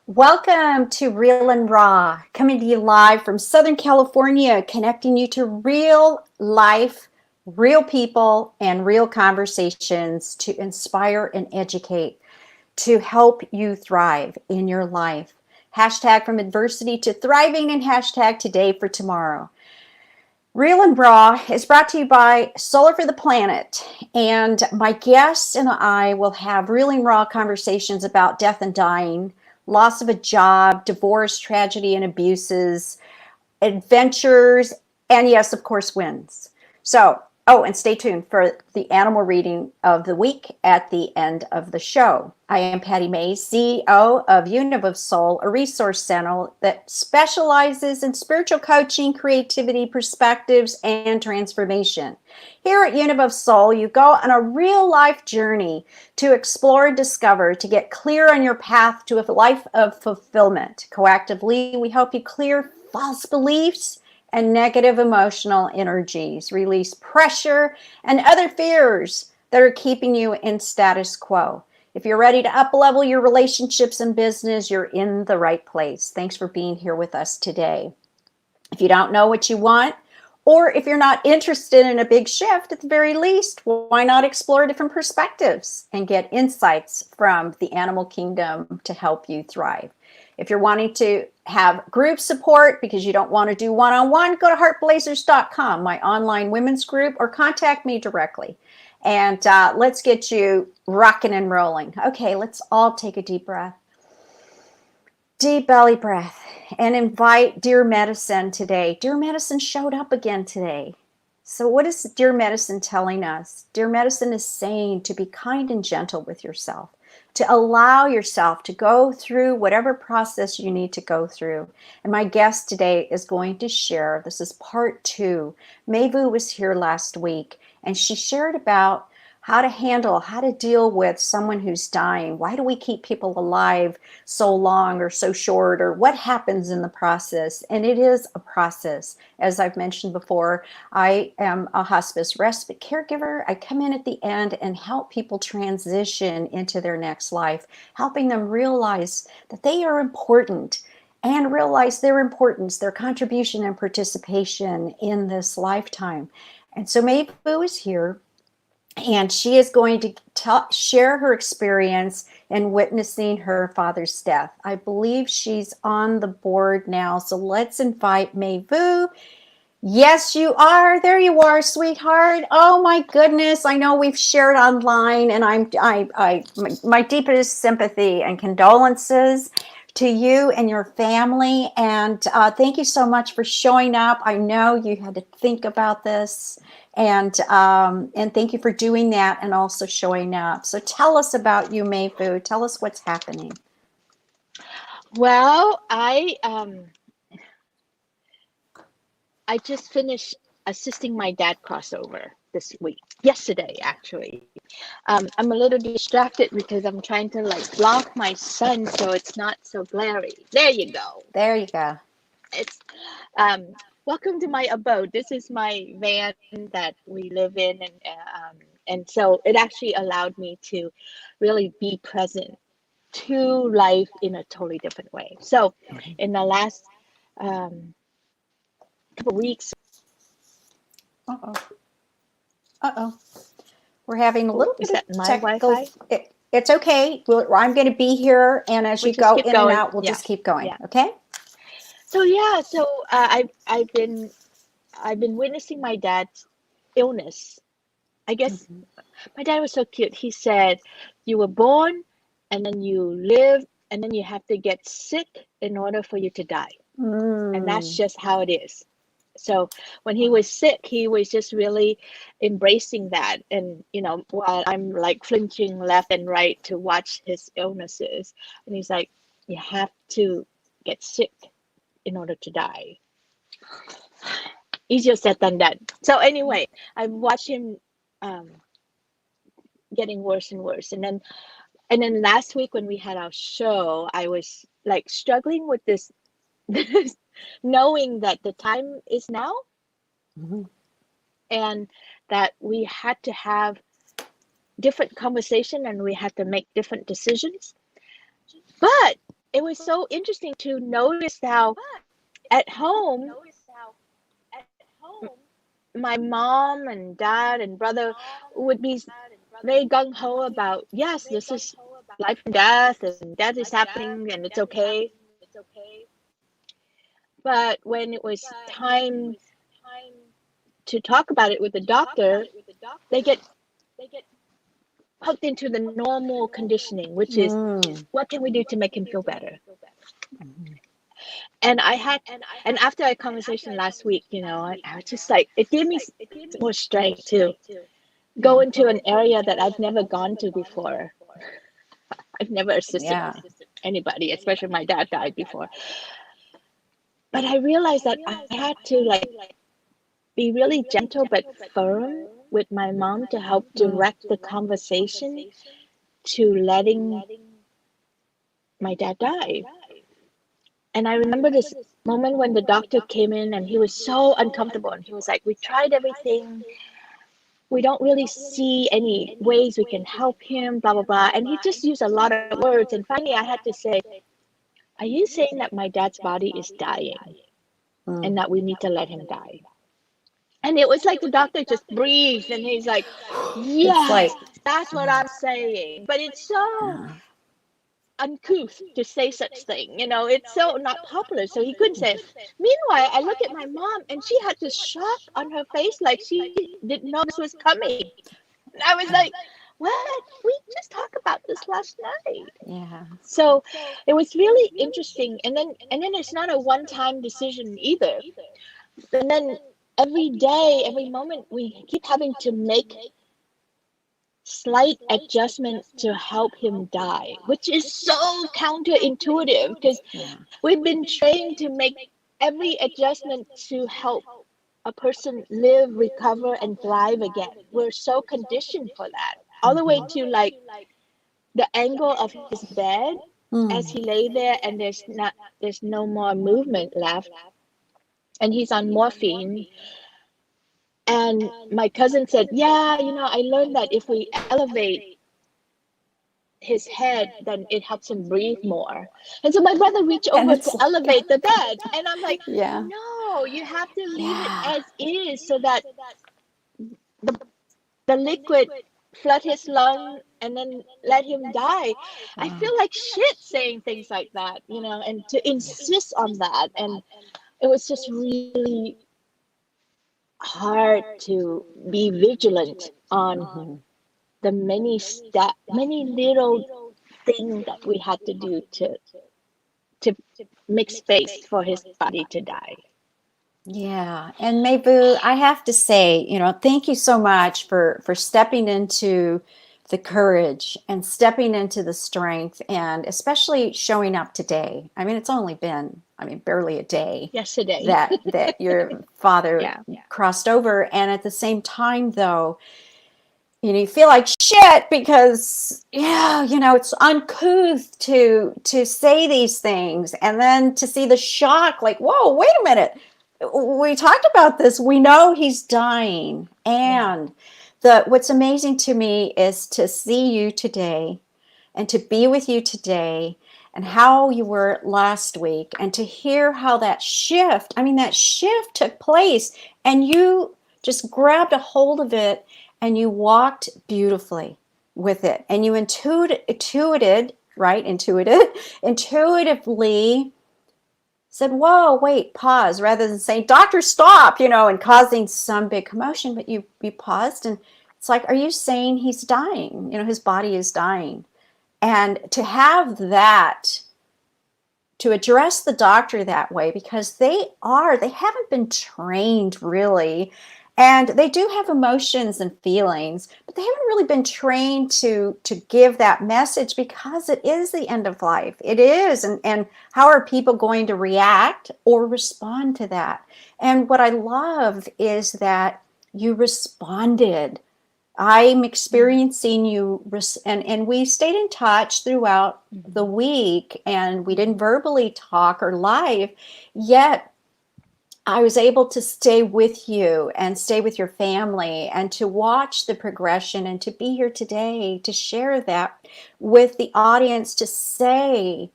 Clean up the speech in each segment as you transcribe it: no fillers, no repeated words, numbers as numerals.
Welcome to Real and Raw, coming to you live from Southern California, connecting you to real life, real people, and real conversations to inspire and educate, to help you thrive in your life. Hashtag from adversity to thriving and hashtag today for tomorrow. Real and Raw is brought to you by Solar for the Planet. And my guests and I will have real and raw conversations about death and dying, loss of a job, divorce, tragedy, and abuses, adventures, and yes, of course, wins. So, and stay tuned for the animal reading of the week at the end of the show. I am Pati Maez, CEO of UNIV Soul, a resource center that specializes in spiritual coaching, creativity, perspectives, and transformation. Here at UNIV Soul, you go on a real life journey to explore and discover, to get clear on your path to a life of fulfillment. Coactively, we help you clear false beliefs and negative emotional energies, release pressure and other fears that are keeping you in status quo. If you're ready to up-level your relationships and business, you're in the right place. Thanks for being here with us today. If you don't know what you want, or if you're not interested in a big shift, at the very least, why not explore different perspectives and get insights from the animal kingdom to help you thrive? If you're wanting to have group support because you don't want to do one-on-one, go to heartblazers.com, my online women's group, or contact me directly. And let's get you rocking and rolling. Okay, let's all take a deep breath. Deep belly breath. And invite Dear Medicine today. Dear Medicine showed up again today. So what is Dear Medicine telling us? Dear Medicine is saying to be kind and gentle with yourself, to allow yourself to go through whatever process you need to go through. And my guest today is going to share, this is part 2. Mayvu was here last week, and she shared about how to deal with someone who's dying. Why do we keep people alive so long or so short, or what happens in the process? And it is a process. As I've mentioned before, I am a hospice respite caregiver. I come in at the end and help people transition into their next life, helping them realize that they are important and realize their importance, their contribution and participation in this lifetime. And so Maybu is here, and she is going to share her experience in witnessing her father's death. I believe she's on the board now, so let's invite Mayvu. Yes, you are. There you are, sweetheart. Oh my goodness! I know we've shared online, and my deepest sympathy and condolences to you and your family. And thank you so much for showing up. I know you had to think about this, and thank you for doing that and also showing up. So tell us about you, Mayfu. Tell us what's happening. Well, I just finished assisting my dad crossover this week, yesterday actually. I'm a little distracted because I'm trying to block my sun so it's not so glary. There you go. There you go. It's welcome to my abode. This is my van that we live in, and so it actually allowed me to really be present to life in a totally different way. So, in the last couple weeks. Uh-oh. We're having a little bit of my technical. Wi-Fi? It's okay. I'm going to be here, and as you go in and out, we'll just keep going. Yeah. Okay. So I've been witnessing my dad's illness. I guess my dad was so cute. He said, "You were born, and then you live, and then you have to get sick in order for you to die." And that's just how it is. So when he was sick, he was just really embracing that. And, while I'm flinching left and right to watch his illnesses, and he's like, you have to get sick in order to die. Easier said than done. So anyway, I've watched him getting worse and worse. And then last week when we had our show, I was struggling with this knowing that the time is now, and that we had to have different conversation and we had to make different decisions. But it was so interesting to notice how at home my mom and dad and brother would be very gung ho about, yes, this is life and death is happening and it's okay. But when it was time to talk about it with the doctor, they get hooked into the normal conditioning, which is what can we do to make him feel better? And and after our conversation last week, I was just like, it gave me more strength to go into an area that I've never gone to before. I've never assisted Yeah. anybody, especially my dad died before. But I realized that I had to be really gentle but firm with my mom to help direct the conversation to letting my dad die. And I remember this moment when the doctor came in and he was so uncomfortable and he was like, we tried everything. We don't really see any ways we can help him, blah, blah, blah. And he just used a lot of words. And finally I had to say, are you saying that my dad's body is dying and that we need to let him die? And it was like the doctor just breathed and he's like, It's like, yes, that's what I'm saying. But it's so uncouth to say such thing, it's so not popular, so he couldn't say it. Meanwhile, I look at my mom and she had this shock on her face like she didn't know this was coming. And I was like, what? We just talked about this last night. yeah. So it was really interesting. And then it's not a one-time decision either. And then every day, every moment, we keep having to make slight adjustment to help him die, which is so counterintuitive because we've been trained to make every adjustment to help a person live, recover, and thrive again. We're so conditioned for that. All the way to the angle of his bed as he lay there and there's no more movement left. And he's on morphine. And my cousin said, yeah, I learned that if we elevate his head, then it helps him breathe more. And so my brother reached over to elevate the bed. And I'm like, no, you have to leave it as is so that the liquid flood his lung and then let him die. I feel like shit saying things like that, and to insist on that. And it was just really hard to be vigilant on the many little things that we had to do to make space for his body to die. Yeah. And Maybu, I have to say, thank you so much for stepping into the courage and stepping into the strength and especially showing up today. I mean, it's only been, barely a day yesterday that your father crossed over. And at the same time, though, you feel like shit because, it's uncouth to say these things and then to see the shock, like, whoa, wait a minute. We talked about this. We know he's dying. And what's amazing to me is to see you today and to be with you today and how you were last week and to hear how that shift took place and you just grabbed a hold of it and you walked beautifully with it and you intuitively said, whoa, wait, pause, rather than saying, doctor, stop, and causing some big commotion, but you paused and it's like, are you saying he's dying? His body is dying. And to have that, to address the doctor that way, because they haven't been trained really, and they do have emotions and feelings, but they haven't really been trained to give that message because it is the end of life. It is. And how are people going to react or respond to that? And what I love is that you responded. I'm experiencing you, and we stayed in touch throughout the week, and we didn't verbally talk or live, yet I was able to stay with you and stay with your family and to watch the progression and to be here today to share that with the audience, to say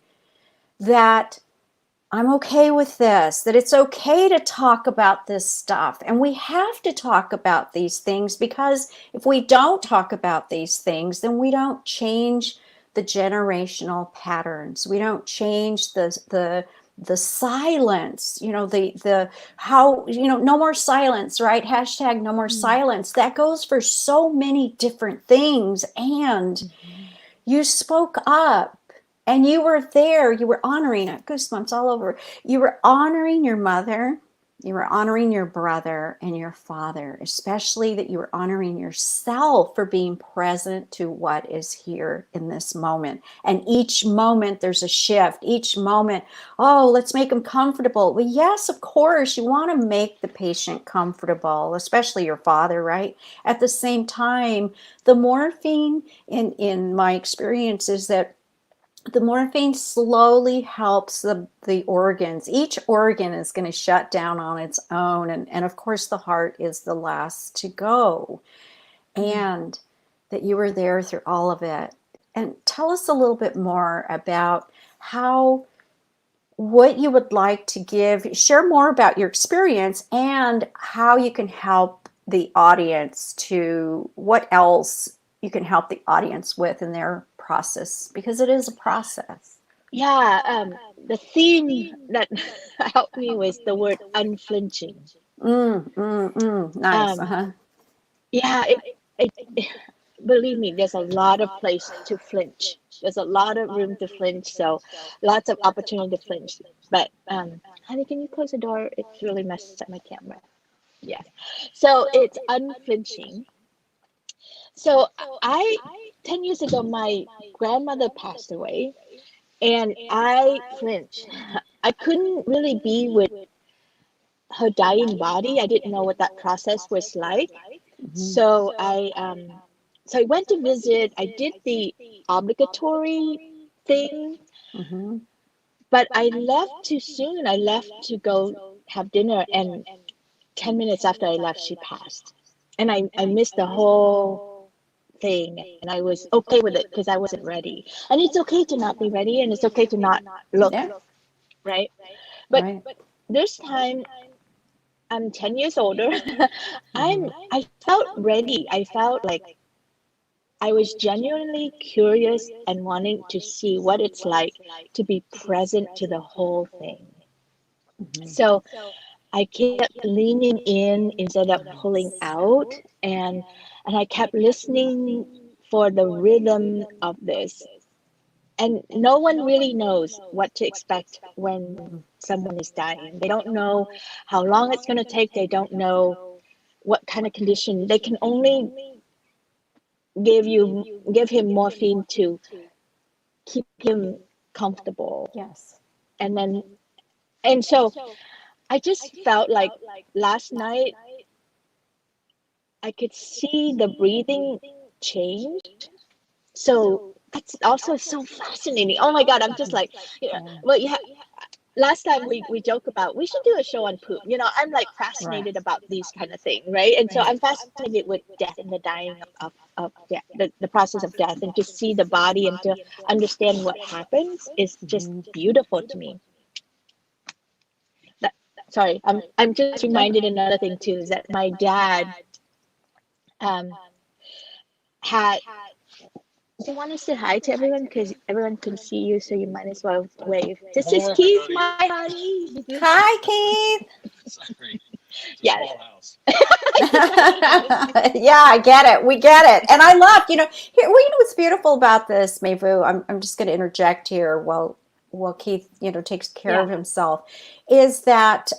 that I'm okay with this, that it's okay to talk about this stuff. And we have to talk about these things, because if we don't talk about these things, then we don't change the generational patterns. We don't change the silence, the how, no more silence, right? Hashtag no more silence. That goes for so many different things. And you spoke up. And you were there, you were honoring it, goosebumps all over. You were honoring your mother, you were honoring your brother and your father, especially that you were honoring yourself for being present to what is here in this moment. And each moment there's a shift. Each moment, oh, let's make them comfortable. Well, yes, of course, you want to make the patient comfortable, especially your father, right? At the same time, the morphine, in my experience, is that the morphine slowly helps the organs. Each organ is going to shut down on its own. And of course, the heart is the last to go. And that you were there through all of it. And tell us a little bit more about what you would like to share more about your experience and how you can help the audience what else you can help the audience with in their process, because it is a process. Yeah, the theme that helped me was the word unflinching. Nice. Um, yeah, believe me, there's a lot of place to flinch. There's a lot of room to flinch, so lots of opportunity to flinch. But honey, can you close the door? It's really messed up my camera. Yeah. So it's unflinching. So I 10 years ago, my grandmother passed away, and I flinched. I couldn't really be with her dying body. I didn't know what that process was like. So I went to visit. I did the obligatory thing, but I left too soon. I left to go have dinner, and 10 minutes after I left, she passed. And I missed the whole thing, and I was okay with it because I wasn't ready. And it's okay to not be ready, and it's okay to not look right. But Right. this time, I'm 10 years older. I felt ready. I felt like I was genuinely curious and wanting to see what it's like to be present to the whole thing. So I kept leaning in instead of pulling out, and I kept listening for the rhythm of this. And no one really knows what to expect when someone is dying. They don't know how long it's going to take. They don't know what kind of condition. They can only give him morphine to keep him comfortable. Yes. And so I just felt like last night I could see the breathing change. So that's also so fascinating. Oh my God, I'm just like, well, last time we joke about we should do a show on poop. I'm like fascinated about these kind of things, right? And so I'm fascinated with death and the dying of death, the process of death, and to see the body and to understand what happens is just beautiful to me. Sorry, I'm just reminded another thing too, is that my dad um had. Do you want to say hi to everyone? Because everyone can see you, so you might as well wave. This is Keith, my honey. Hi, Keith. Yes. Yeah, I get it. We get it. And I love, what's beautiful about this, Mayvu, I'm just going to interject here while Keith, takes care of himself, is that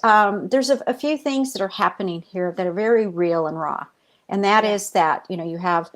there's a few things that are happening here that are very real and raw. And that is that, you have,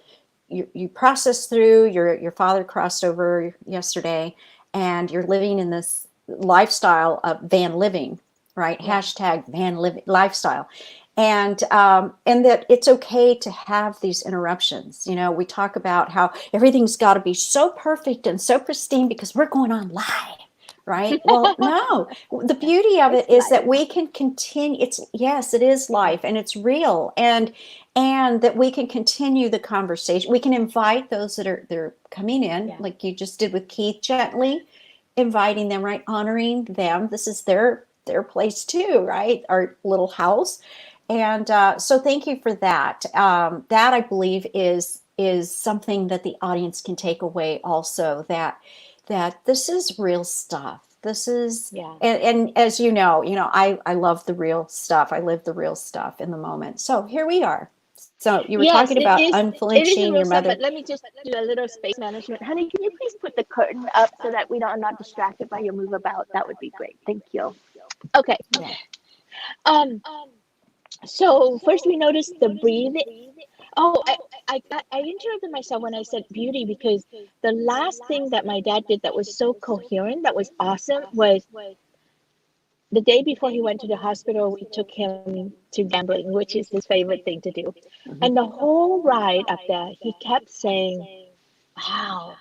you process through, your father crossed over yesterday, and you're living in this lifestyle of van living, right? Hashtag van living lifestyle. And that it's okay to have these interruptions. We talk about how everything's got to be so perfect and so pristine because we're going on live, right? Well, no. The beauty of it is that we can continue. It is life, and it's real, and that we can continue the conversation. We can invite those that are coming in, like you just did with Keith, gently, inviting them, right? Honoring them. This is their place too, right? Our little house. And so thank you for that. That I believe is something that the audience can take away also, that this is real stuff. This is, Yeah. and as I love the real stuff. I live the real stuff in the moment. So here we are. So you were Yes, talking about it is a unflinching, real your stuff, mother. but let me just do a little space management. Honey, can you please put the curtain up so that we are not distracted by your move about? That would be great. Thank you. Okay. Yeah. Um, so first we noticed the breathing. Oh, I interrupted myself when I said beauty because the last thing that my dad did that was so coherent, that was awesome, was the day before he went to the hospital, we took him to gambling, which is his favorite thing to do. Mhm. And the whole ride up there, he kept saying, wow,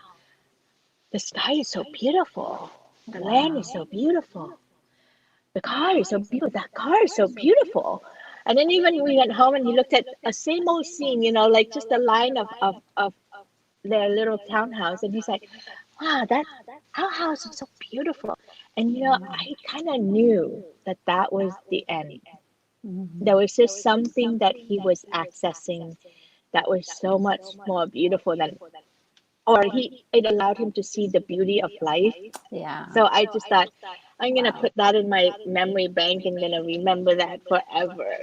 the sky is so beautiful. The land is Wow. so beautiful. The car is so beautiful. That car is so beautiful. And then even when we went home and he looked at a same old scene, like just a line of their little townhouse. And he's like, wow, our house is so beautiful. And I kind of knew that that was the end. Mhm. There was just something that he was accessing that was so much more beautiful than, or it allowed him to see the beauty of life. Yeah. So I just thought, I'm gonna Wow. put that in my memory bank and gonna remember that forever.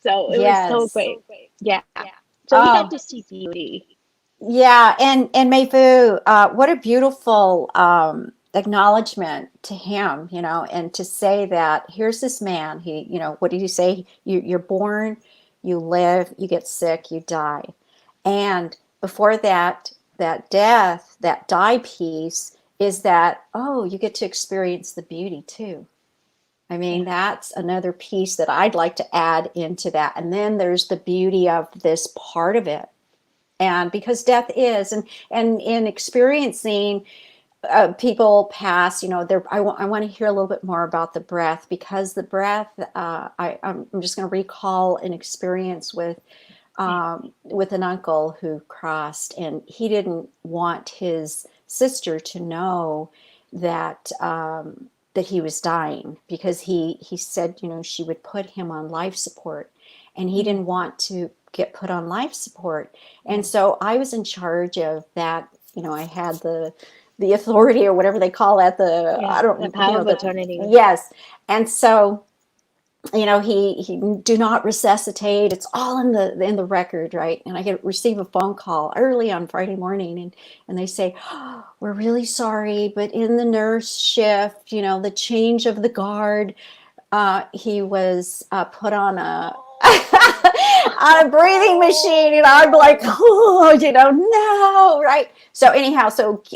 So it was so Yes. great. Yeah. So he got Oh, to see beauty. yeah. And Mayfu, what a beautiful acknowledgement to him, and to say that here's this man. What did he say? You're born, you live, you get sick, you die. And before that death, that die piece is that, oh, you get to experience the beauty too. I mean, Yeah. that's another piece that I'd like to add into that. And then there's the beauty of this part of it. And because death is, and in experiencing people pass, I want to hear a little bit more about the breath, because the breath, I'm just going to recall an experience Yeah. with an uncle who crossed, and he didn't want his sister to know that that he was dying, because he said she would put him on life support, and he Mm. didn't want to get put on life support. And Yeah. so I was in charge of that. I had the authority, or whatever they call it, the Yeah. I The don't power of the eternity. yes. And so he do not resuscitate. It's all in the record, right? And I receive a phone call early on Friday morning, and they say, oh, we're really sorry, but in the nurse shift, the change of the guard, he was put on a on a breathing machine, and I'm like, oh, no, right? So anyhow,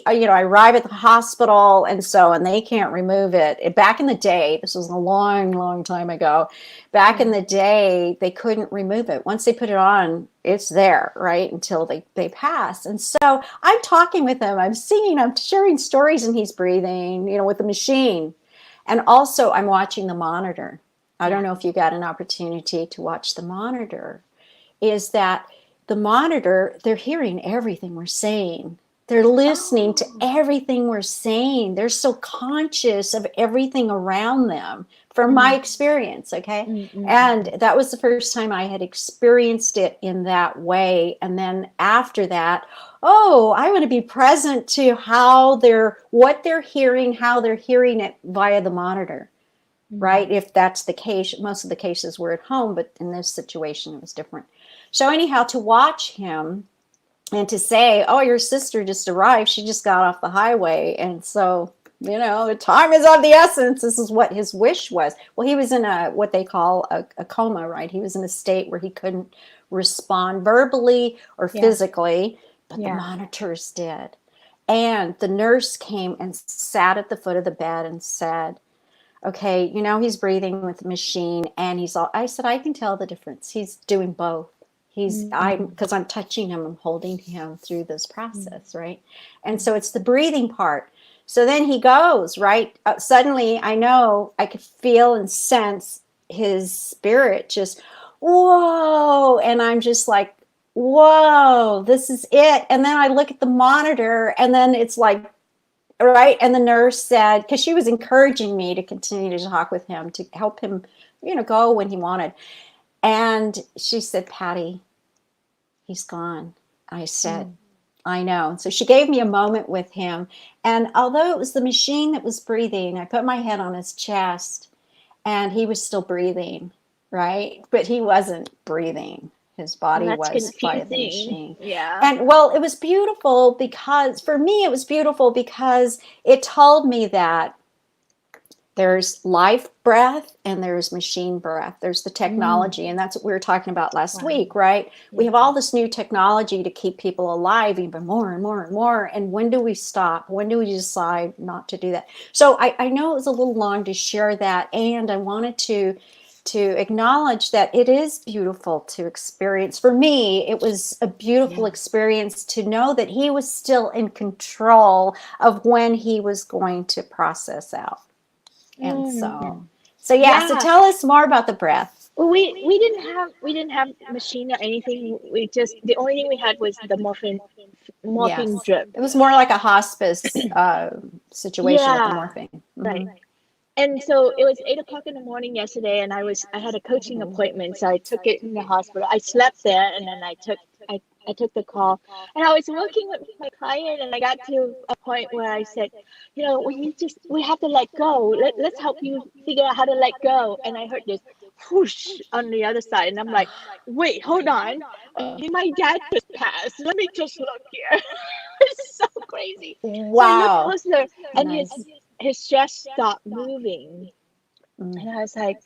I arrive at the hospital, and they can't remove it. Back in the day, this was a long, long time ago. Back in Yeah. the day, they couldn't remove it. Once they put it on, it's there, right? Until they pass. And so I'm talking with him, I'm singing, I'm sharing stories, and he's breathing, with the machine. And also, I'm watching the monitor. I Yeah. don't know if you got an opportunity to watch the monitor. Is that the monitor, they're hearing everything we're saying. They're listening to Oh. everything we're saying. They're so conscious of everything around them, from my Mm. experience, okay? Mm, mm, mm, And mm. that was the first time I had experienced it in that way. And then after that, oh, I want to be present to what they're hearing, how they're hearing it via the monitor, Mm. right? If that's the case, most of the cases were at home, but in this situation, it was different. So, anyhow, to watch him and to say, oh, your sister just arrived, she just got off the highway. And so, the time is of the essence. This is what his wish was. Well, he was in what they call a coma, right? He was in a state where he couldn't respond verbally or Yeah. physically, but the Yeah. monitors did. And the nurse came and sat at the foot of the bed and said, okay, he's breathing with the machine, and I said, I can tell the difference. He's doing both. Mm. Because I'm touching him, I'm holding him through this Mm. process, right? And so it's the breathing part. So then he goes, right? Suddenly I know I could feel and sense his spirit just, whoa. And I'm just like, whoa, this is it. And then I look at the monitor, and then it's like right. And the nurse said, because she was encouraging me to continue to talk with him to help him, go when he wanted. And she said, Patty, he's gone. I said, Mm. I know. So she gave me a moment with him. And although it was the machine that was breathing, I put my head on his chest and he was still breathing, right? But he wasn't breathing. His And body that's was by the confusing. machine. Yeah. And well, it was beautiful because, for me, it was beautiful because it told me that there's life breath and there's machine breath. There's the Mm. technology, and that's what we were talking about last Wow. week, right? We Yeah. have all this new technology to keep people alive even more and more and more. And when do we stop? When do we decide not to do that? So I know it was a little long to share that, and I wanted to acknowledge that it is beautiful to experience. For me, it was a beautiful Yeah. experience to know that he was still in control of when he was going to process out. And Mm. so yeah, so Yeah. tell us more about the breath. Well, we didn't have machine or anything. We just the only thing we had was the morphine Yes. drip. It was more like a hospice situation with the Yeah, morphine. right. Mm-hmm. And so it was 8 o'clock in the morning yesterday, and I had a coaching appointment, so I took it in the hospital. I slept there, and then I took the call, and I was working with my client, and I got to a point where I said, we have to let go. Let's help you figure out how to let go. And I heard this whoosh on the other side, and I'm like, wait, hold on, my dad just passed. Let me just look here. It's so crazy. So I looked Wow. closer, and Nice. his chest stopped moving. Mm. And I was like,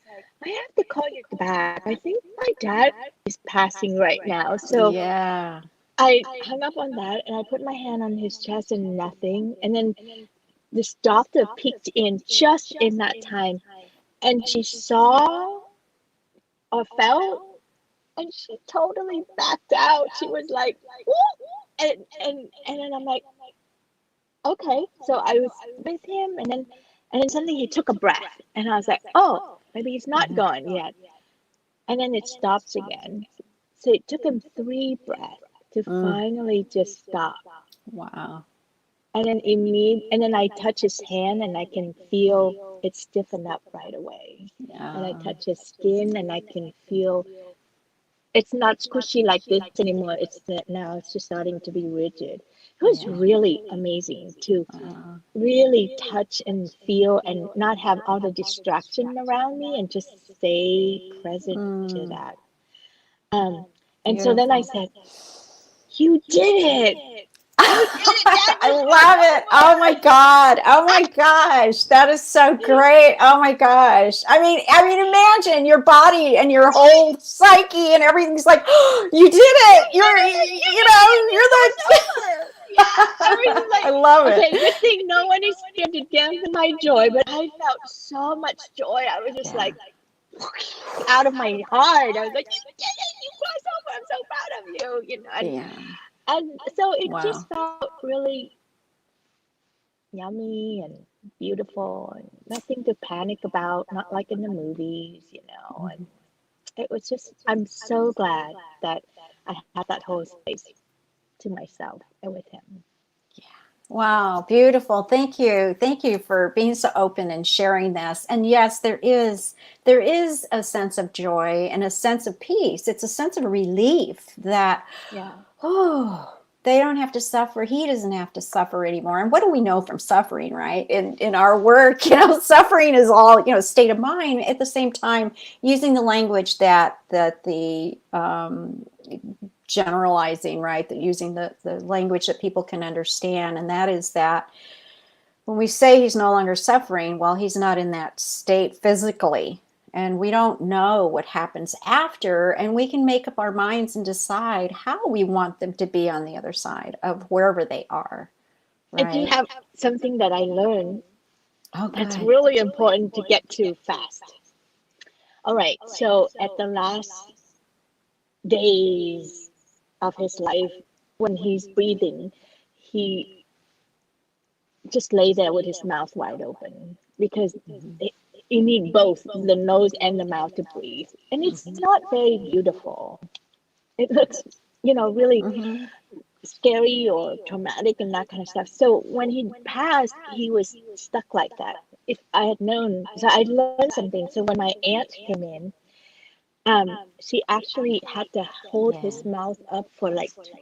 I have to call you back. I think my dad is passing right now. So Yeah. I hung up on that and I put my hand on his chest and nothing. And then this doctor peeked in just in that time and she saw or felt and she totally backed out. She was like, "Whoop!" And then I'm like, okay. So I was with him and then suddenly he took a breath and I was like, oh, maybe he's not gone yet. And then it stops again. So it took him 3 breaths to Mm. finally just stop. Wow. And then I touch his hand and I can feel it stiffen up right away. And I Yeah. touch his skin and I can feel it's not squishy like this anymore. Now it's just starting to be rigid. It was Yeah. really amazing to Wow. really touch and feel and not have all the distraction around me and just stay present to Mm. that. Um, and so then I Beautiful. said, you did it. You did it. Dad I just love passed it. Oh my God. Oh my gosh. That is so great. Oh my gosh. I mean, imagine your body and your whole psyche and everything's like, oh, you did You it. did it. You did it. It's almost over. Yeah. I was I like, love it. okay, good thing no one is here to dampen my joy, but I felt so much joy. I was just Yeah. like, out of my heart. I was like, you did it. You crossed over. I'm so proud of you. Yeah. And so it Wow. just felt really yummy and beautiful and nothing to panic about, not like in the movies. And it was just, I'm so glad that I had that whole space to myself and with him. Wow, beautiful. Thank you. Thank you for being so open and sharing this. And yes, there is a sense of joy and a sense of peace. It's a sense of relief that, Yeah. oh, they don't have to suffer. He doesn't have to suffer anymore. And what do we know from suffering, right? In our work, suffering is all, state of mind. At the same time, using the language that the generalizing, right? That using the language that people can understand. And that is that when we say he's no longer suffering, well, he's not in that state physically. And we don't know what happens after. And we can make up our minds and decide how we want them to be on the other side of wherever they are, And do you right? have something that I learned Oh, that's good. really important to get to fast? All right. So at the last days of his life, when he's breathing, he just lay there with his mouth wide open because it, you need both the nose and the mouth to breathe. And it's not very beautiful. It looks, really Mm-hmm. scary or traumatic and that kind of stuff. So when he passed, he was stuck like that. If I had known, so I learned something. So when my aunt came in, she actually had to hold Yeah. his mouth up for like 2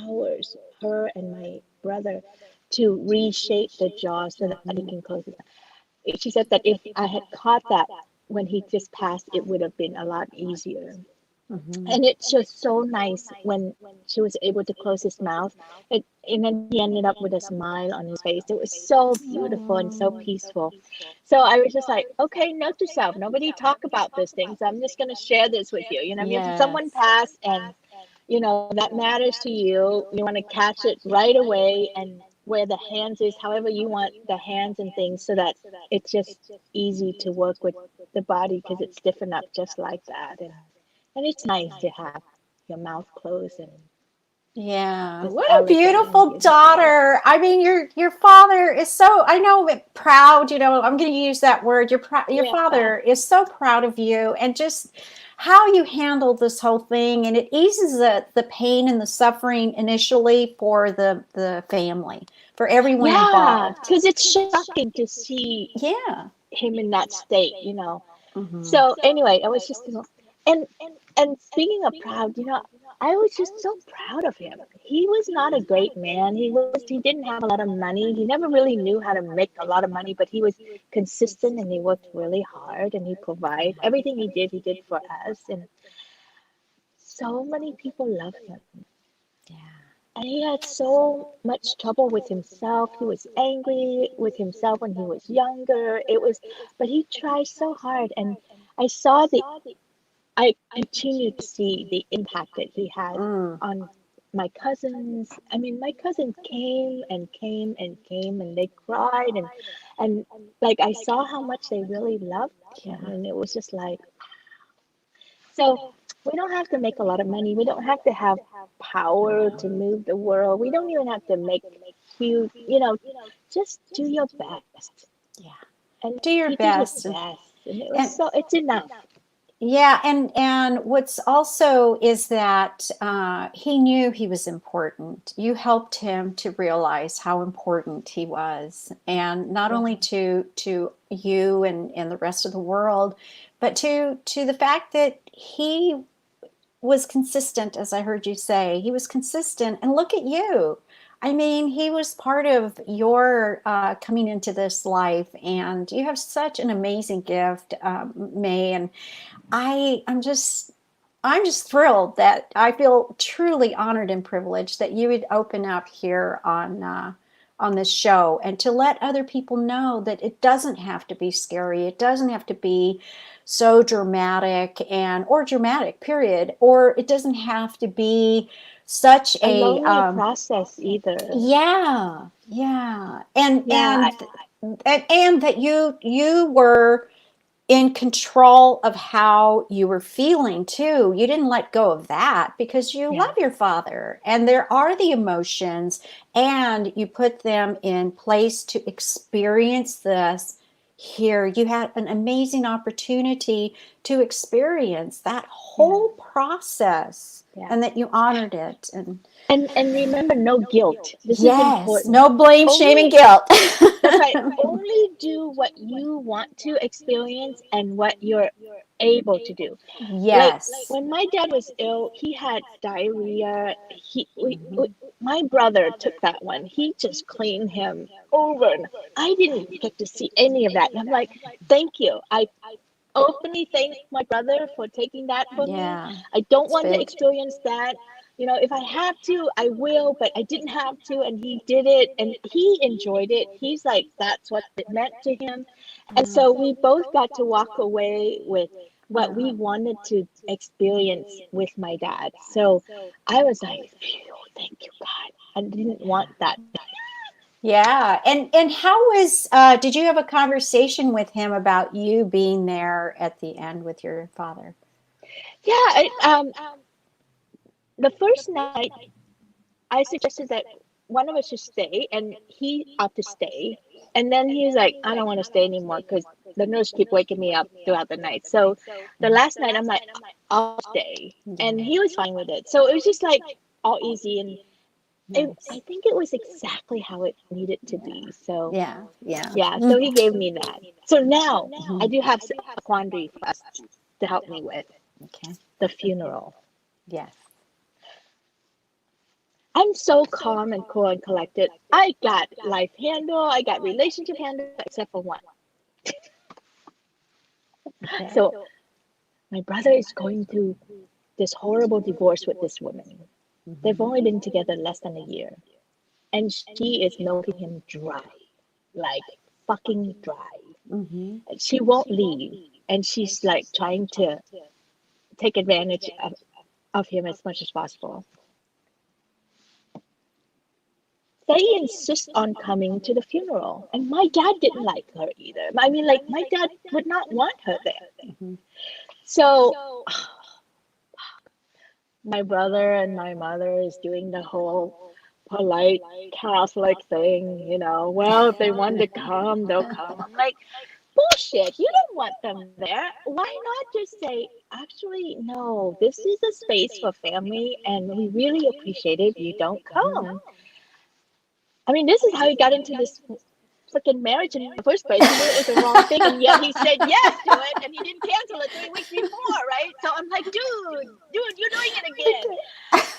hours, her and my brother, to reshape the jaw so that he can close his mouth. She said that if I had caught that when he just passed, it would have been a lot easier. Hmm. And it's just so nice when she was able to close his mouth. And then he ended up with a smile on his face. It was so beautiful and so peaceful. So I was just like, okay, note to self, nobody talk about these things. I'm just going to share this with you. If someone Yes. passed and, that matters to you, you want to catch it right away and where the hands is, however you want the hands and things so that it's just easy to work with the body because it's stiffened up just like that. And it's nice to have your mouth closed and Yeah. just What a elegant and beautiful beautiful. daughter. I mean, your father is so, I know, proud, I'm going to use that word. Your Yeah. father is so proud of you, and just how you handled this whole thing, and it eases the pain and the suffering initially for the family, for everyone Yeah, involved. because it's shocking to see Yeah. him in that state. Hmm. So anyway, I was just, and and speaking of proud, I was just so proud of him. He was not a great man. He didn't have a lot of money. He never really knew how to make a lot of money, but he was consistent and he worked really hard and he provided everything he did for us. And so many people love him. Yeah. And he had so much trouble with himself. He was angry with himself when he was younger. But he tried so hard. And I saw I continue to see the impact that he had Mm. on my cousins. I mean, my cousins came and came and came and they cried and like I saw how much they really loved him. Yeah. And it was just like, so we don't have to make a lot of money. We don't have to have power to move the world. We don't even have to make huge, just do your best. Yeah. And Do your he did his best. best. And And it's enough. yeah, and what's also is that he knew he was important. You helped him to realize how important he was, and not Yeah. only to you and the rest of the world, but to the fact that he was consistent, as I heard you say. He was consistent, and look at you. I mean, he was part of your coming into this life, and you have such an amazing gift, May. And I'm just thrilled that I feel truly honored and privileged that you would open up here on this show, and to let other people know that it doesn't have to be scary. It doesn't have to be so dramatic, or dramatic, period. Or it doesn't have to be such A a lonely process either. yeah, yeah. and Yeah, and and that you were in control of how you were feeling too. You didn't let go of that because you yeah. love your father, and there are the emotions, and you put them in place to experience this. Here you had an amazing opportunity to experience that Yeah. whole process, Yeah. and that you honored it. And And remember, no guilt. This is yes, important. no blame, shame, and Only guilt. That's right. Only do what you want to experience and what you're able to do. Like Yes. when my dad was ill, he had diarrhea. Mhm. My brother took that one. He just cleaned him over. And I didn't get to see any of that. And I'm like, thank you. I openly thank my brother for taking that for me. Yeah, I don't it's want to big. experience that. If I have to, I will, but I didn't have to, and he did it, and he enjoyed it. He's like, that's what it meant to him. And Yeah. so we both got to walk away with what Yeah. we wanted to experience with my dad. So I was like, phew, thank you, God. I didn't want that. Yeah. And how was did you have a conversation with him about you being there at the end with your father? Yeah, the first night I suggested that one of us should stay, and he opted to stay. And then he was like, I don't want to stay anymore because the nurse keep waking me up throughout the night. So the last night, I'm like, I'll stay. And Yeah. he was fine with it. So it was just like all easy. And Nice. I think it was exactly how it needed to be. So Yeah. Yeah. yeah, so Mm. he gave me that. So now I Mhm. do have a quandary for us to help me with Okay. the funeral. Yes. I'm so calm and cool and collected. I got life handle, I got relationship handle, except for one. Okay. So my brother is going through this horrible divorce with this woman. They've Mhm. only been together less than a year. And she is milking him dry, like fucking dry. Mhm. And she won't leave. And she's like trying to take advantage of him as much as possible. They insist on coming to the funeral. And my dad didn't like her either. I mean, like, my dad would not want her there. Mhm. So my brother and my mother is doing the whole polite Catholic thing, well, if they want to come, they'll come. I'm like, bullshit, you don't want them there. Why not just say, actually, no, this is a space for family, and we really appreciate it if you don't Mhm. come. I mean, this is how he got into this freaking marriage in the first place. He knew it was the wrong thing, and yet he said yes to it, and he didn't cancel it 3 weeks before, right? So I'm like, dude, you're doing it again.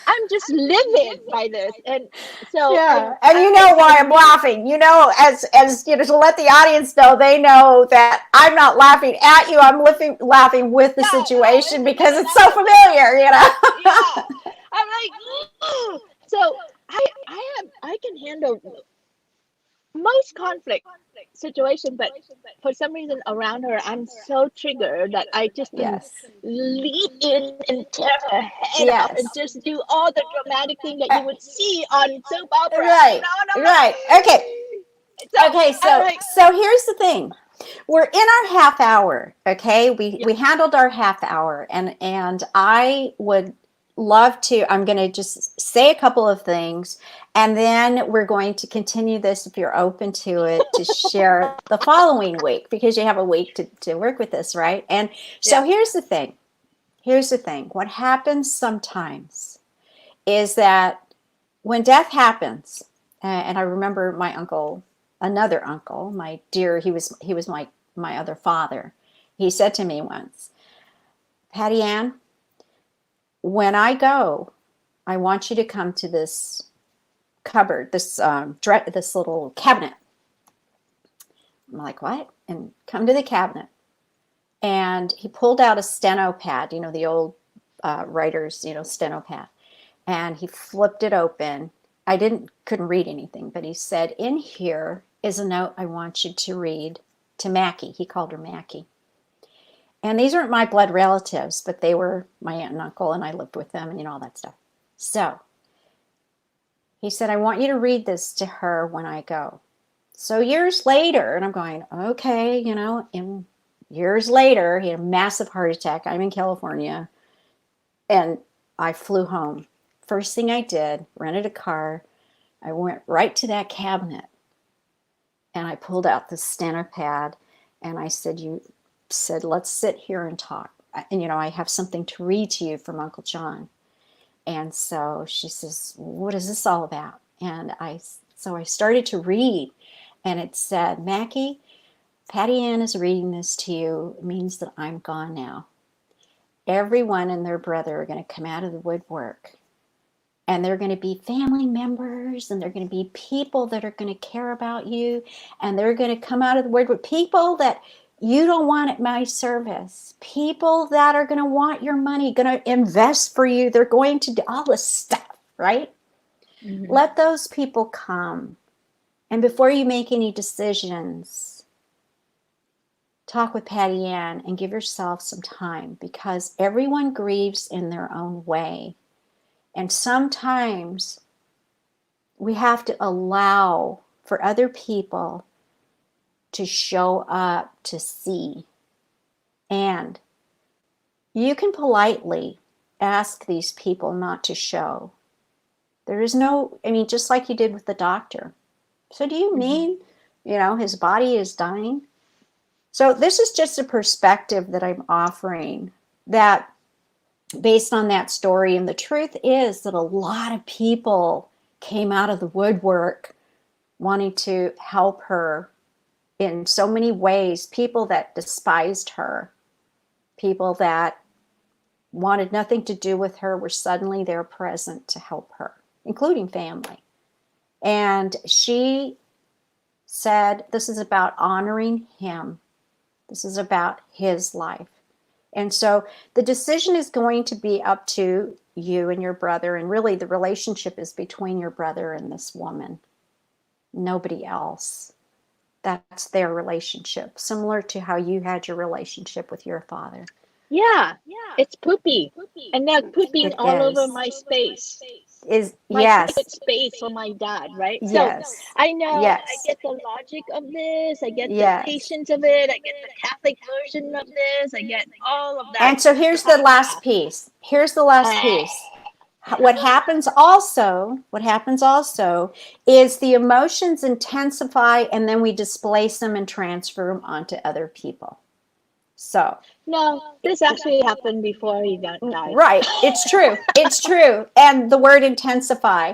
I'm just livid by this, and so Yeah, and you know why I I'm laughing. As you know, to let the audience know, they know that I'm not laughing at you. I'm laughing with the no, situation it's because because it's I'm so like, familiar. yeah, I'm like, "Ugh." So I can handle most conflict situation, but for some reason around her, I'm so triggered that I just can Yes. leap in and tear her head off and Yes. just do all the dramatic thing that you would see on soap opera, Right. and I'm Right. Okay. like, so Okay. I'm So like, so here's the thing. We're in our half hour. Okay. We yep, handled our half hour, and I would love to. I'm going to just say a couple of things, and then we're going to continue this if you're open to it to share the following week because you have a week to work with this, right? And so yep, here's the thing. Here's the thing. What happens sometimes is that when death happens, and I remember my uncle, another uncle, my dear, he was my other father. He said to me once, Patty Ann, when I go, I want you to come to this cupboard, this little cabinet. I'm like, what? And come to the cabinet. And he pulled out a steno pad, the old writer's, steno pad, and he flipped it open. I couldn't read anything, but he said, in here is a note I want you to read to Mackie. He called her Mackie. And these weren't my blood relatives, but they were my aunt and uncle, and I lived with them, and all that stuff. So he said, I want you to read this to her when I go. So years later, and I'm going, okay, and years later, he had a massive heart attack. I'm in California, and I flew home. First thing I did, rented a car. I went right to that cabinet and I pulled out the steno pad and I said, you said, let's sit here and talk. And, I have something to read to you from Uncle John. And so she says, what is this all about? So I started to read, and it said, Mackie, Patty Ann is reading this to you. It means that I'm gone now. Everyone and their brother are going to come out of the woodwork, and they're going to be family members, and they're going to be people that are going to care about you, and they're going to come out of the woodwork, people that you don't want at my service, people that are going to want your money, going to invest for you, they're going to do all this stuff, right? mm-hmm. Let those people come, and before you make any decisions, talk with Patty Ann and give yourself some time, because everyone grieves in their own way. And sometimes we have to allow for other people to show up to see. And you can politely ask these people not to show. There is no, just like you did with the doctor. So do you Mm-hmm. mean, his body is dying? So this is just a perspective that I'm offering, that based on that story. And the truth is that a lot of people came out of the woodwork wanting to help her in so many ways. People that despised her, people that wanted nothing to do with her, were suddenly there present to help her, including family. And she said, this is about honoring him. This is about his life. And so the decision is going to be up to you and your brother. And really, the relationship is between your brother and this woman. Nobody else. That's their relationship, similar to how you had your relationship with your father. Yeah, it's poopy. And they're pooping It all over is. my space. My Private space for my dad, right? So I know I get the logic of this, I get the patience of it, I get the Catholic version of this, I get all of that. And so here's the last piece. What happens also is the emotions intensify, and then we displace them and transfer them onto other people. So no, this actually happened before he died. Right. It's true. And the word intensify,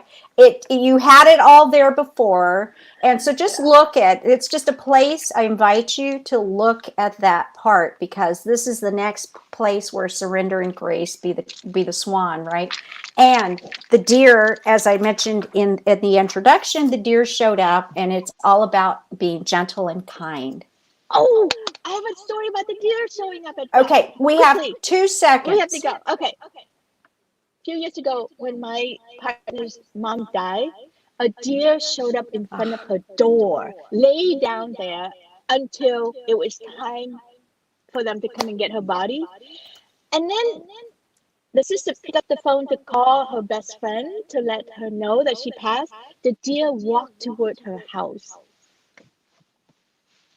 you had it all there before. And so just look at, it's just a place. I invite you to look at that part, because this is the next place where surrender and grace be the swan, right? And the deer, as I mentioned in the introduction, the deer showed up, and it's all about being gentle and kind. Oh, I have a story about the deer showing up at Okay, we have 2 seconds. We have to go. Okay. A few years ago, when my partner's mom died, a deer showed up in front of her door, lay down there until it was time for them to come and get her body. And then the sister picked up the phone to call her best friend to let her know that she passed. The deer walked toward her house.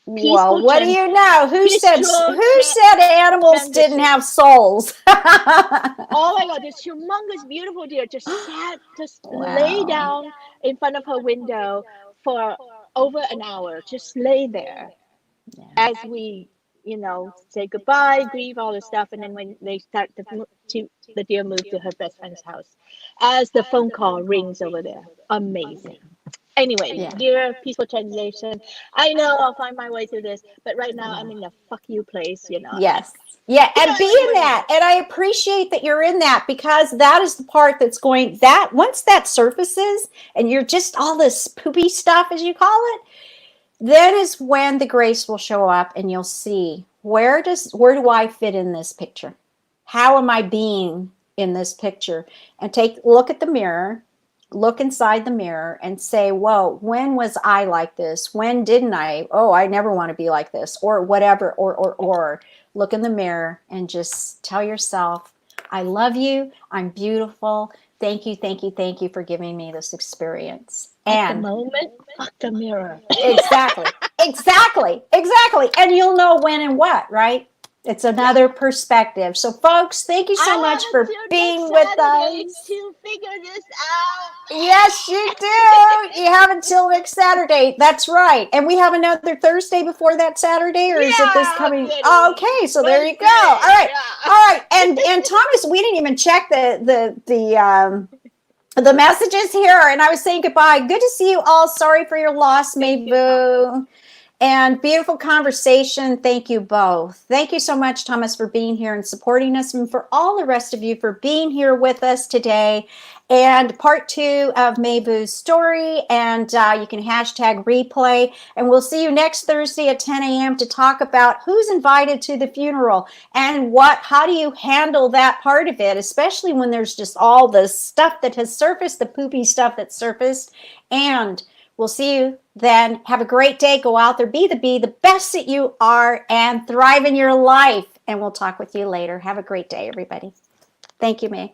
Well, what do you know? Who said animals didn't have souls? Oh my God, this humongous, beautiful deer just lay down in front of her window for over an hour. Just lay there as we, say goodbye, grieve, all this stuff. And then when they start the deer moved to her best friend's house as the phone call rings over there. Amazing. Anyway, dear peaceful translation. I know I'll find my way through this, but right now I'm in the fuck you place, Yes. Yeah, and be in that. And I appreciate that you're in that, because that is the part that's once that surfaces and you're just all this poopy stuff, as you call it, then is when the grace will show up, and you'll see where do I fit in this picture? How am I being in this picture? And look at the mirror. Look inside the mirror and say, whoa, when was I like this? When didn't I? Oh, I never want to be like this, or whatever, or look in the mirror and just tell yourself, I love you. I'm beautiful. Thank you for giving me this experience. And the moment, fuck the mirror. Exactly. And you'll know when and what, right? It's another perspective. So, folks, thank you so much for being with us. To figure this out. Yes, you do. You have until next Saturday. That's right. And we have another Thursday before that Saturday, or is it this coming? Oh, okay, so there you go. All right. And Thomas, we didn't even check the messages here, and I was saying goodbye. Good to see you all. Sorry for your loss, Mayboo. And beautiful conversation. Thank you both. Thank you so much, Thomas, for being here and supporting us, and for all the rest of you for being here with us today. And part 2 of Mayboo's story, and you can hashtag replay. And we'll see you next Thursday at 10 a.m. to talk about who's invited to the funeral and how do you handle that part of it, especially when there's just all the stuff that has surfaced, the poopy stuff that surfaced. And we'll see you then. Have a great day. Go out there, be the best that you are, and thrive in your life. And we'll talk with you later. Have a great day, everybody. Thank you, May.